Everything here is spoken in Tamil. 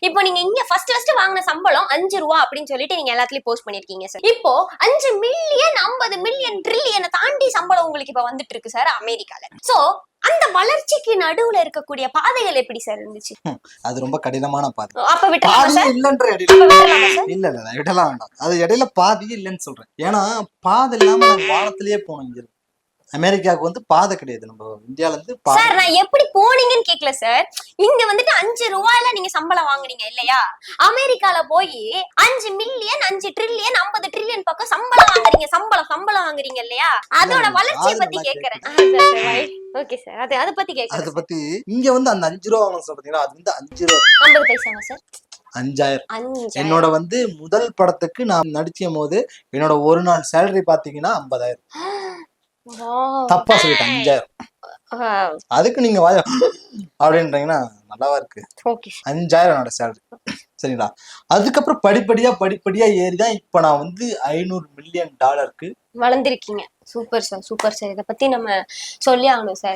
இப்போ நீங்க இங்க ஃபர்ஸ்ட் வாங்கின சம்பளம் 5 ரூபா அப்படின்னு சொல்லிட்டு நீங்க எல்லாத்துலயும் போஸ்ட் பண்ணிருக்கீங்க சார். இப்போ 5 மில்லியன் 50 மில்லியன் ட்ரில்லியனை தாண்டி சம்பளம் உங்களுக்கு இப்ப வந்துட்டு இருக்கு சார் அமெரிக்கால. சோ அந்த வளர்ச்சிக்கு நடுவுல இருக்கக்கூடிய பாதைகள் எப்படி சார் இருந்துச்சு? அது ரொம்ப கடினமான பாதை. அப்ப விட்டுலாமா சார்? இல்லன்ற இல்ல விடலாம் வேண்டாம். அது இடையில பாதி இல்லைன்னு சொல்றேன். ஏன்னா பாதை இல்லாம நாங்க வானத்திலேயே போனோம். இங்க அமெரிக்காவுக்கு வந்து பாதை கிடையாது. நம்ம இந்தியால இருந்து சார் நான் எப்படி போனீங்கன்னு கேக்கல சார். இங்க வந்துட்டு 5 ரூபாயில நீங்க சம்பளம் வாங்குறீங்க இல்லையா? அமெரிக்கால போய் 5 மில்லியன் 5 ட்ரில்லியன் 50 ட்ரில்லியன் பக்கம் சம்பளம் வாங்குறீங்க. சம்பளம் வாங்குறீங்க இல்லையா? அதோட வளர்ச்சியை பத்தி கேக்குறேன். Okay sir. அத பத்தி கேக்குறேன். அத பத்தி இங்க வந்து அந்த 5 ரூபா வாங்கணும் சொல்றீங்களா? அது வந்து 5 ரூபா 50 பைசாவா சார்? 5000. என்னோட வந்து முதல் படத்துக்கு நான் நடிச்சும் போது என்னோட ஒரு நாள் சேலரி பாத்தீங்கன்னா 50,000. தப்பா சொல்லிட்டேன் 5000. அதுக்கு நீங்க அப்படின்றீங்கன்னா நல்லாவா இருக்கு. 5000 என்னோட சேலரி. சரிங்களா? அதுக்கப்புறம் படிப்படியா ஏறிதான் இப்ப நான் வந்து $500 மில்லியன் வளர்ந்திருக்கீங்க. Super sir. இத பத்தி நம்ம சொல்லி ஆகணும் சார்.